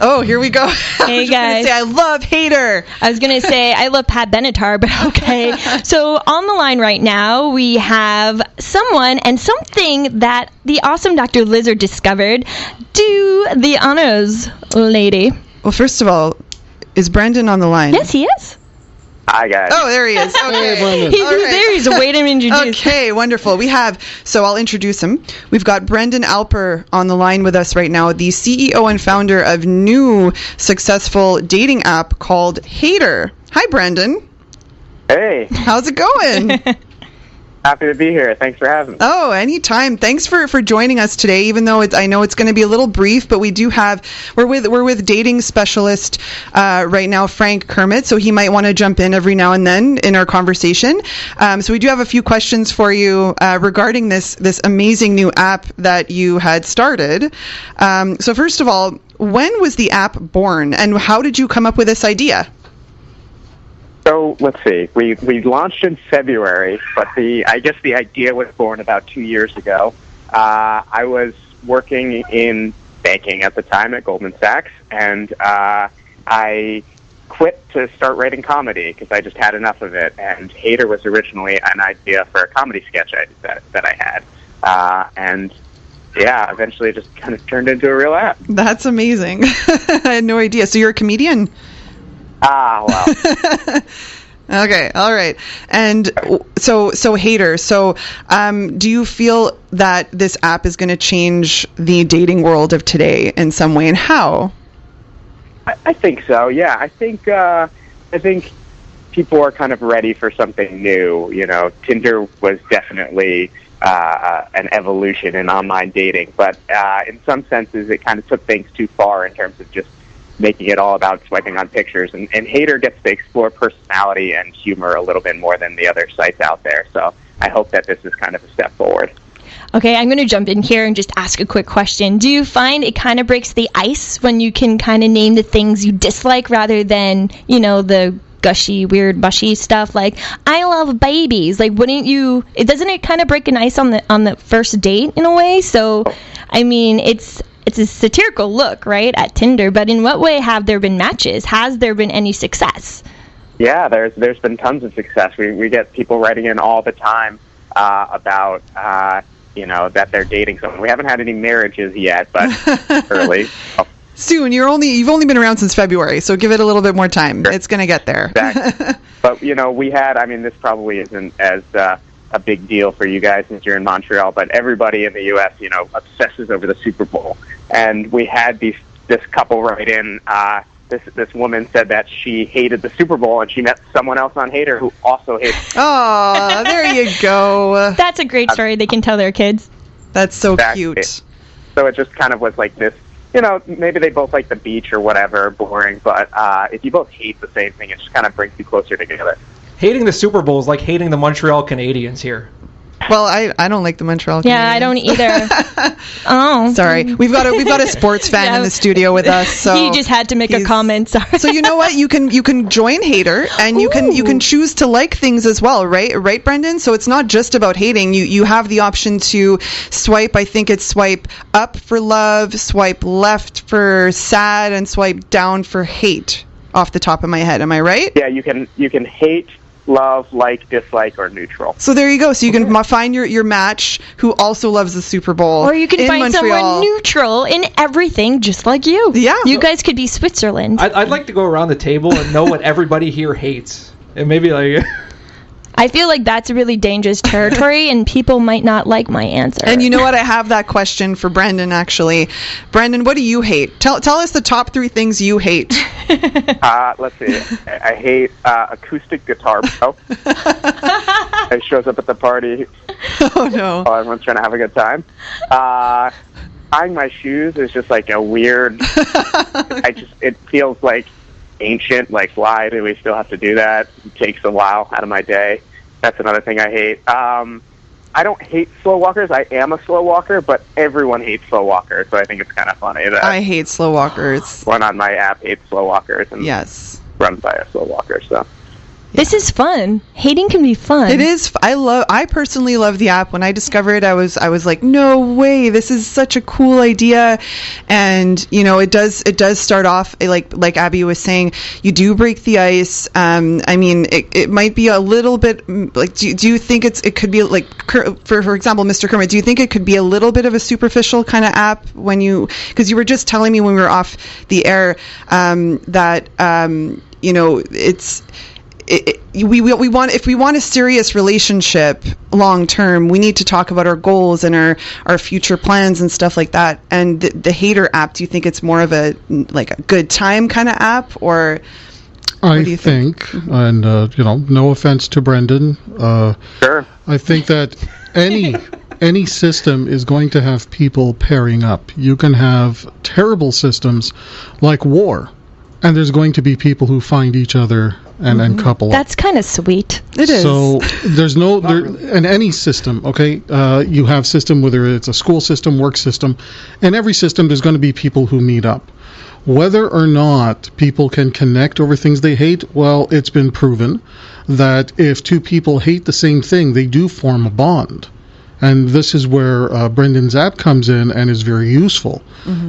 Oh, here we go. Hey, guys. I love Hater. I was going to say I love Pat Benatar, but okay. So on the line right now, we have someone and something that the awesome Dr. Lizard discovered. Do the honors, lady. Well, first of all, is Brendan on the line? Yes, he is. Hi, guys. Oh, there he is. Okay. He's there. He's waiting to introduce. Okay, wonderful. So I'll introduce him. We've got Brendan Alper on the line with us right now, the CEO and founder of new successful dating app called Hater. Hi, Brendan. Hey. How's it going? Happy to be here. Thanks for having me. Oh, anytime. Thanks for joining us today, even though I know it's going to be a little brief, but we're with dating specialist right now, Frank Kermit, so he might want to jump in every now and then in our conversation. So we do have a few questions for you regarding this amazing new app that you had started. So first of all, when was the app born, and how did you come up with this idea? So let's see. We launched in February, but I guess the idea was born about 2 years ago. I was working in banking at the time at Goldman Sachs, and I quit to start writing comedy because I just had enough of it. And Hater was originally an idea for a comedy sketch that I had, and yeah, eventually it just kind of turned into a real app. That's amazing. I had no idea. So you're a comedian? Wow. Okay, all right. And so Hater, do you feel that this app is going to change the dating world of today in some way, and how? I think so, yeah. I think people are kind of ready for something new. You know, Tinder was definitely an evolution in online dating, but in some senses it kind of took things too far in terms of just making it all about swiping on pictures. And Hater gets to explore personality and humor a little bit more than the other sites out there. So I hope that this is kind of a step forward. Okay, I'm going to jump in here and just ask a quick question. Do you find it kind of breaks the ice when you can kind of name the things you dislike rather than, the gushy, weird, mushy stuff like, I love babies? Like, doesn't it kind of break an ice on the first date in a way? So, I mean, it's a satirical look, right, at Tinder, but in what way have there been matches? Has there been any success? Yeah, there's been tons of success. We get people writing in all the time about, that they're dating someone. We haven't had any marriages yet, but early. Soon. You've only been around since February, so give it a little bit more time. Sure. It's going to get there. Exactly. But, this probably isn't as a big deal for you guys since you're in Montreal, but everybody in the U.S., obsesses over the Super Bowl. And we had this couple write in. This woman said that she hated the Super Bowl, and she met someone else on Hater who also hated it. Oh, there you go. That's a great story they can tell their kids. That's so cute. So it just kind of was like this, maybe they both like the beach or whatever, boring, but if you both hate the same thing, it just kind of brings you closer together. Hating the Super Bowl is like hating the Montreal Canadiens here. Well, I don't like the Montreal Canadiens. Yeah, I don't either. Oh, sorry. We've got a sports fan in the studio with us. So he just had to make a comment. Sorry. So you know what? You can join Hater, and you can choose to like things as well, right? Right, Brendan? So it's not just about hating. You have the option to swipe. I think it's swipe up for love, swipe left for sad, and swipe down for hate. Off the top of my head, am I right? Yeah, you can hate, love, like, dislike, or neutral. So there you go. So you can find your match who also loves the Super Bowl. Or you can find Montreal. Someone neutral in everything, just like you. Yeah. You guys could be Switzerland. I'd like to go around the table and know what everybody here hates. And maybe I feel like that's a really dangerous territory, and people might not like my answer. And you know what? I have that question for Brendan, actually. Brendan, what do you hate? Tell us the top 3 things you hate. Let's see. I hate acoustic guitar pro. It shows up at the party. Oh, no. Everyone's trying to have a good time. Tying my shoes is just like a weird... It feels like ancient, like, why do we still have to do that? It takes a while out of my day. That's another thing I hate. I don't hate slow walkers. I am a slow walker, but everyone hates slow walkers, so I think it's kind of funny that I hate slow walkers. One on my app hates slow walkers and yes, runs by a slow walker. So This is fun. Hating can be fun. It is. I personally love the app. When I discovered it, I was like, no way, this is such a cool idea. And it does start off like Abby was saying, you do break the ice. I mean, it might be a little bit like, do you think it could be like, for example, Mr. Kermit, do you think it could be a little bit of a superficial kind of app because you were just telling me when we were off the air that we want, if we want a serious relationship long term, we need to talk about our goals and our future plans and stuff like that. And the hater app, do you think it's more of a good time kind of app, or what do you think? And no offense to Brendan, sure. I think that any system is going to have people pairing up. You can have terrible systems like war, and there's going to be people who find each other and couple up. That's kind of sweet. It is. So there's in any system, okay, you have system, whether it's a school system, work system, in every system there's going to be people who meet up. Whether or not people can connect over things they hate, well, it's been proven that if two people hate the same thing, they do form a bond. And this is where Brendan's app comes in and is very useful.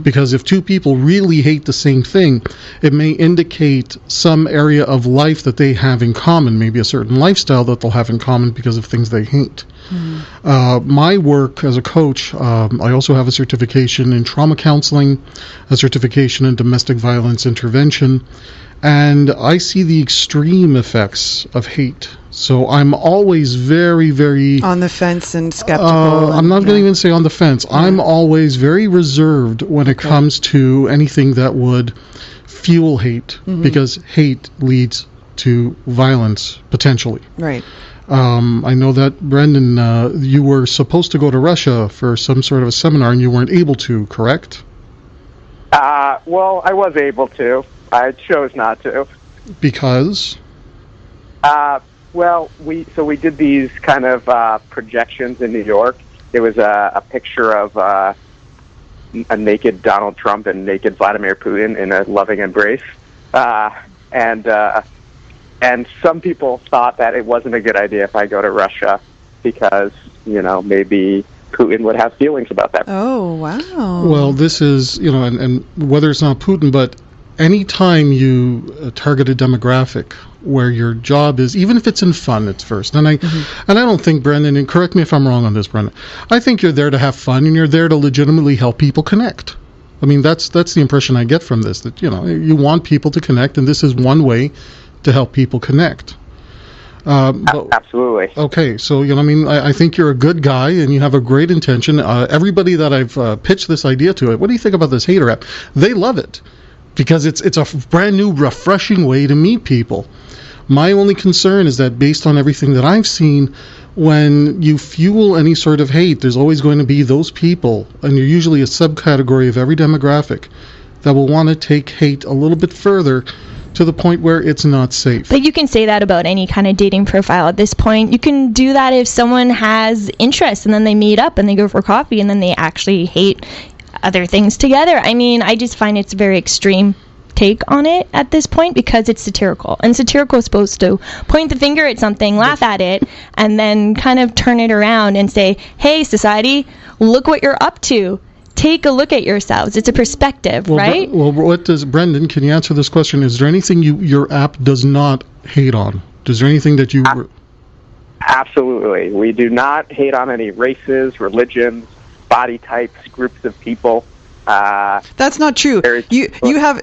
Because if two people really hate the same thing, it may indicate some area of life that they have in common, maybe a certain lifestyle that they'll have in common because of things they hate. My work as a coach, I also have a certification in trauma counseling, a certification in domestic violence intervention, and I see the extreme effects of hate. So I'm always very, very on the fence and skeptical. I'm not going to even say on the fence. Yeah. I'm always very reserved when it comes to anything that would fuel hate, because hate leads to violence potentially. Right. I know that, Brendan, you were supposed to go to Russia for some sort of a seminar and you weren't able to, correct? Well, I was able to. I chose not to. Because? Well, we did these kind of projections in New York. It was a picture of a naked Donald Trump and naked Vladimir Putin in a loving embrace, and some people thought that it wasn't a good idea if I go to Russia because maybe Putin would have feelings about that. Oh, wow. Well, this is and whether it's not Putin, but anytime you target a demographic where your job is, even if it's in fun, it's first. And I don't think, Brendan, and correct me if I'm wrong on this, Brendan, I think you're there to have fun and you're there to legitimately help people connect. I mean, that's the impression I get from this, that, you want people to connect, and this is one way to help people connect. Absolutely. Okay, so, I think you're a good guy and you have a great intention. Everybody that I've pitched this idea to, what do you think about this hater app? They love it because it's a brand new, refreshing way to meet people. My only concern is that based on everything that I've seen, when you fuel any sort of hate, there's always going to be those people, and you're usually a subcategory of every demographic, that will want to take hate a little bit further to the point where it's not safe. But you can say that about any kind of dating profile at this point. You can do that if someone has interest and then they meet up and they go for coffee and then they actually hate other things together. I mean, I just find it's very extreme take on it at this point because it's satirical, and satirical is supposed to point the finger at something, laugh at it, and then kind of turn it around and say, hey, society, look what you're up to. Take a look at yourselves. It's a perspective, right? What does, Brendan, can you answer this question? Is there anything your app does not hate on? Is there anything that you... Absolutely. We do not hate on any races, religions, body types, groups of people. That's not true. You have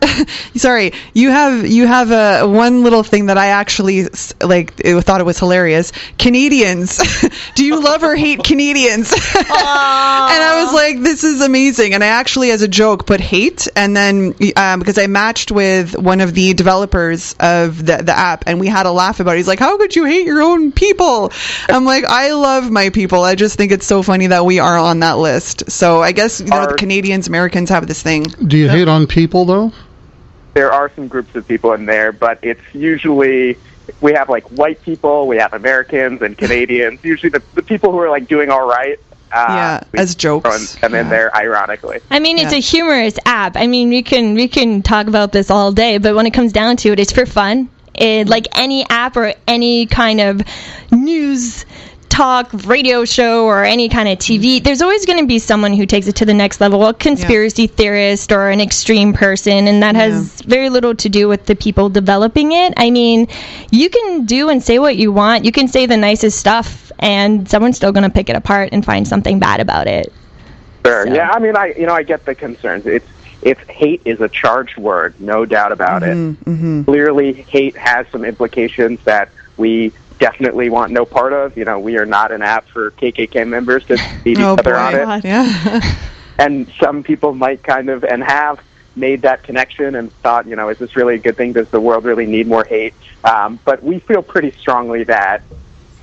you have one little thing that I actually thought it was hilarious. Canadians. Do you love or hate Canadians? And I was like, this is amazing. And I actually, as a joke, put hate, and then because I matched with one of the developers of the app, and we had a laugh about it. He's like, how could you hate your own people? I'm like, I love my people. I just think it's so funny that we are on that list. So I guess the Canadians, Americans have this thing. Do you hate on people, though? There are some groups of people in there, but it's usually, we have white people, we have Americans and Canadians, usually the people who are doing all right. As jokes. Come in there ironically. I mean, it's a humorous app. I mean, we can talk about this all day, but when it comes down to it, it's for fun. like any app or any kind of news talk radio show or any kind of TV, there's always going to be someone who takes it to the next level, a conspiracy theorist or an extreme person, and that has very little to do with the people developing it. I mean, you can do and say what you want. You can say the nicest stuff, and someone's still going to pick it apart and find something bad about it. Sure. So. Yeah, I mean, I get the concerns. It's hate is a charged word, no doubt about it. Mm-hmm. Clearly, hate has some implications that we definitely want no part of. You know, we are not an app for KKK members to beat each other on it. Yeah. And some people might kind of, and have made that connection and thought, you know, is this really a good thing? Does the world really need more hate? But we feel pretty strongly that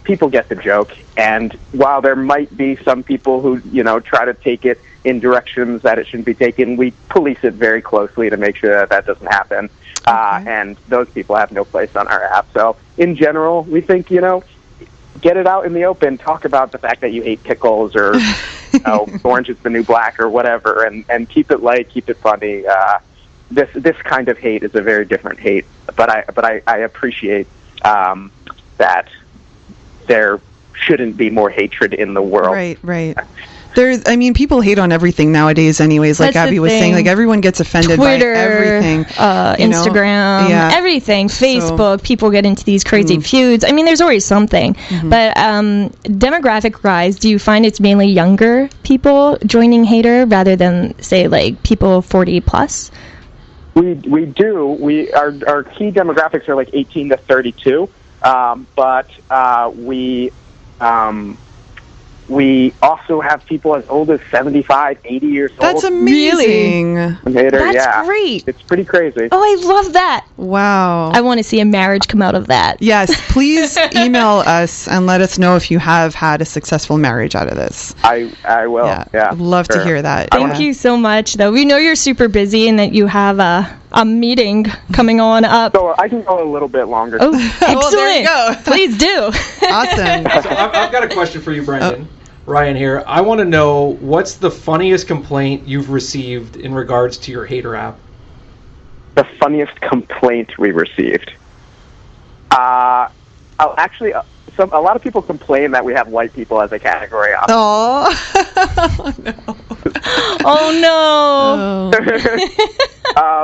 people get the joke. And while there might be some people who, you know, try to take it in directions that it shouldn't be taken, we police it very closely to make sure that that doesn't happen. And those people have no place on our app. So in general, we think, you know, get it out in the open. Talk about the fact that you hate pickles or you know, orange is the new black or whatever, and keep it light, keep it funny. This kind of hate is a very different hate, but I appreciate that there shouldn't be more hatred in the world. Right. I mean, people hate on everything nowadays anyways, like That's Abby the was saying. thing. Like, everyone gets offended Twitter, by everything. Instagram, everything, Facebook, people get into these crazy feuds. I mean, there's always something. But demographic rise, do you find it's mainly younger people joining Hater rather than, say, like, people 40 plus? We do. Our key demographics are like 18 to 32, but we also have people as old as 75, 80 years old. That's amazing. That's great. It's pretty crazy. Oh, I love that. Wow. I want to see a marriage come out of that. Yes, please email us and let us know if you have had a successful marriage out of this. I will. Yeah. I'd love to hear that. Thank you so much, though. We know you're super busy and that you have a meeting coming on up. So I can go a little bit longer. Oh, excellent. Well, there you go. Please do. Awesome. So I've got a question for you, Brendan. Ryan here. I want to know, what's the funniest complaint you've received in regards to your Hater app? The funniest complaint we received. Actually, a lot of people complain that we have white people as a category. Oh no. Oh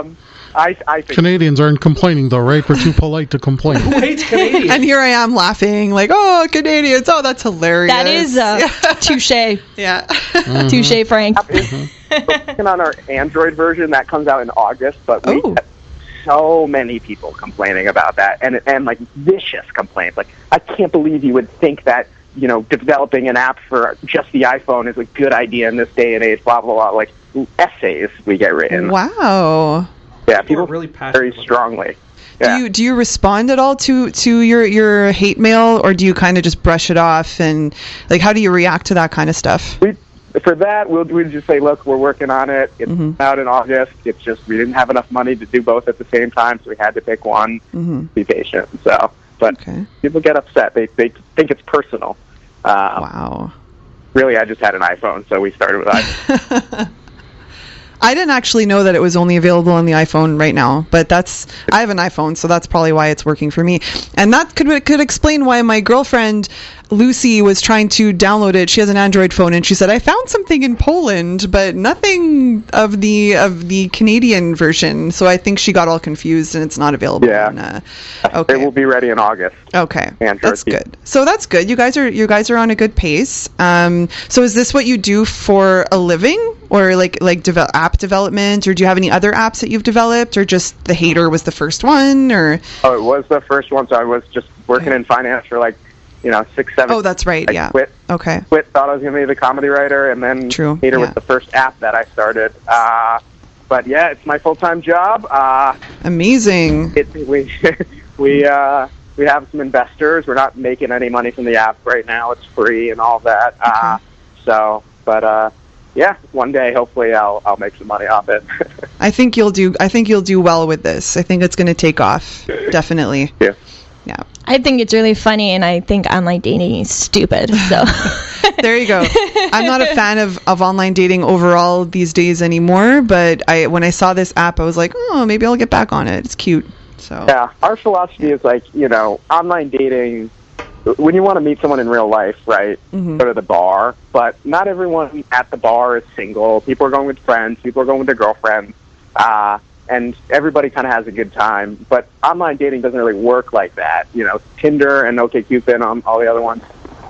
no. I think Canadians aren't complaining, though, right? We're too polite to complain. Who hates Canadians? And here I am laughing, like, oh, Canadians, oh, that's hilarious. That is touche. Yeah. Touche, Frank. working on our Android version that comes out in August, but we get so many people complaining about that, and like vicious complaints. Like, I can't believe you would think that, you know, developing an app for just the iPhone is a good idea in this day and age. Blah blah blah. Like essays we get written. Wow. Yeah, people are really passionate very strongly. Yeah. Do you respond at all to your hate mail, or do you kind of just brush it off, and like, how do you react to that kind of stuff? For that, we'll just say, look, we're working on it. It's out in August. It's just we didn't have enough money to do both at the same time, so we had to pick one. Be patient. So, but people get upset. They think it's personal. Wow. Really, I just had an iPhone, so we started with iPhone. I didn't actually know that it was only available on the iPhone right now, but I have an iPhone, so that's probably why it's working for me. And that could explain why my girlfriend Lucy was trying to download it. She has an Android phone, and she said, I found something in Poland, but nothing of the Canadian version. So I think she got all confused, and it's not available. Yeah. Okay. It will be ready in August. Okay. Android. That's good. So that's good. You guys are on a good pace. So is this what you do for a living, or like app development, or do you have any other apps that you've developed, or just the Hater was the first one, or? Oh, it was the first one. So I was just working in finance for 6, 7. Oh, that's right. I quit. Okay. Thought I was going to be the comedy writer, and then Hater was the first app that I started. But yeah, it's my full-time job. Amazing. We have some investors. We're not making any money from the app right now. It's free and all that. Yeah, one day hopefully I'll make some money off it. I think you'll do well with this. I think it's going to take off. Definitely. Yeah. Yeah. I think it's really funny, and I think online dating is stupid. So there you go. I'm not a fan of online dating overall these days anymore, but when I saw this app, I was like, oh, maybe I'll get back on it. It's cute. So Yeah, our philosophy is like, online dating, when you want to meet someone in real life, right, Mm-hmm. go to the bar, but not everyone at the bar is single. People are going with friends, people are going with their girlfriends, and everybody kind of has a good time. But online dating doesn't really work like that. Tinder and OkCupid and all the other ones,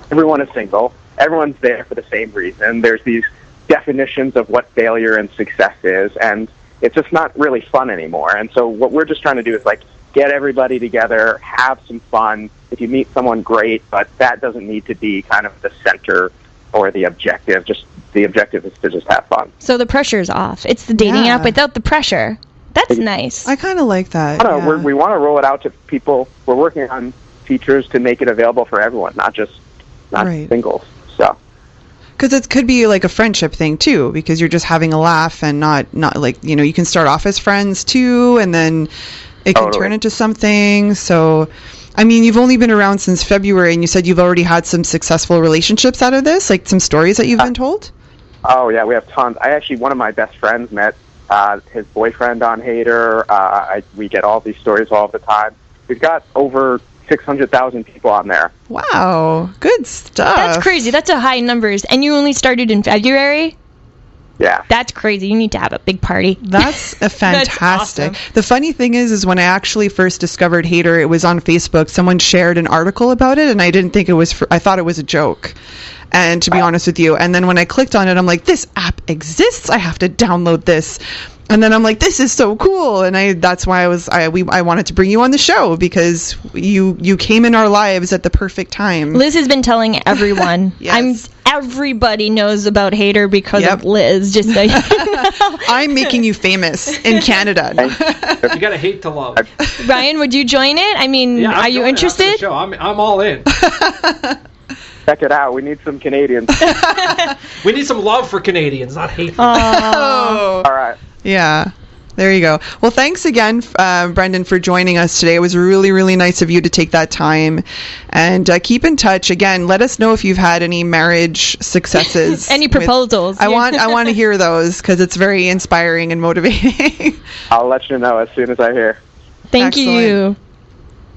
everyone is single. Everyone's there for the same reason. There's these definitions of what failure and success is, and it's just not really fun anymore. And so what we're just trying to do is, like, get everybody together, have some fun. If you meet someone, great, but that doesn't need to be kind of the center or the objective. Just the objective is to just have fun. So the pressure's off. It's the dating Yeah. app without the pressure. That's nice. I kind of like that. I don't know. We want to roll it out to people. We're working on features to make it available for everyone, not Right. singles. So. Because it could be like a friendship thing too, because you're just having a laugh and not like, you can start off as friends too, and then it can turn into something. So, I mean, you've only been around since February, and you said you've already had some successful relationships out of this, like some stories that you've been told? Oh, yeah, we have tons. One of my best friends met his boyfriend on Hater. We get all these stories all the time. We've got over 600,000 people on there. Wow, good stuff. That's crazy. That's a high numbers. And you only started in February? Yeah. That's crazy. You need to have a big party. That's a fantastic. awesome. The funny thing is when I actually first discovered Hater, it was on Facebook. Someone shared an article about it, and I didn't think it was. I thought it was a joke. And to be honest with you, and then when I clicked on it, I'm like, this app exists. I have to download this. And then I'm like, this is so cool. And that's why I wanted to bring you on the show, because you came in our lives at the perfect time. Liz has been telling everyone. Yes. Everybody knows about Hater because Yep. of Liz. Just so you know. I'm making you famous in Canada. You gotta hate to love. Ryan, would you join it? I mean, Yeah, are you interested? Show. I'm all in. Check it out. We need some Canadians. We need some love for Canadians, not hate. Oh. All right. Yeah. There you go. Well, thanks again, Brendan, for joining us today. It was really, really nice of you to take that time. And keep in touch. Again, let us know if you've had any marriage successes. Any proposals. I want to hear those, because it's very inspiring and motivating. I'll let you know as soon as I hear. Thank you. Excellent.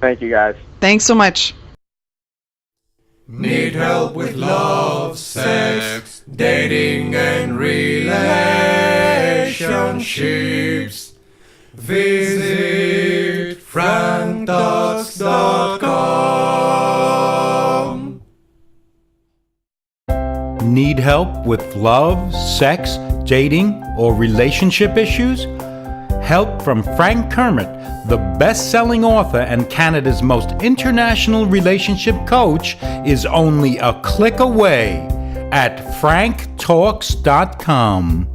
Thank you, guys. Thanks so much. Need help with love, sex, dating and relationships? Visit franktalks.com. Need help with love, sex, dating, or relationship issues? Help from Frank Kermit, the best-selling author and Canada's most international relationship coach, is only a click away at franktalks.com.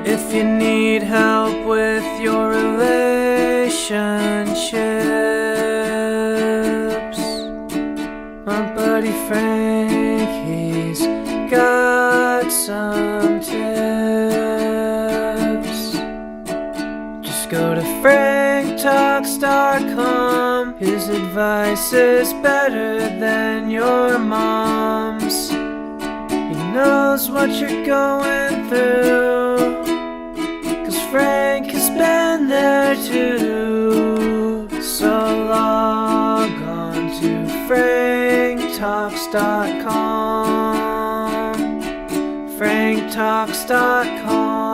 If you need help with your relationships, my buddy Frank, he's got some tips. Just go to franktalks.com. His advice is better than your mom's. He knows what you're going through, 'cause Frank has been there too. So log on to franktalks.com, franktalks.com.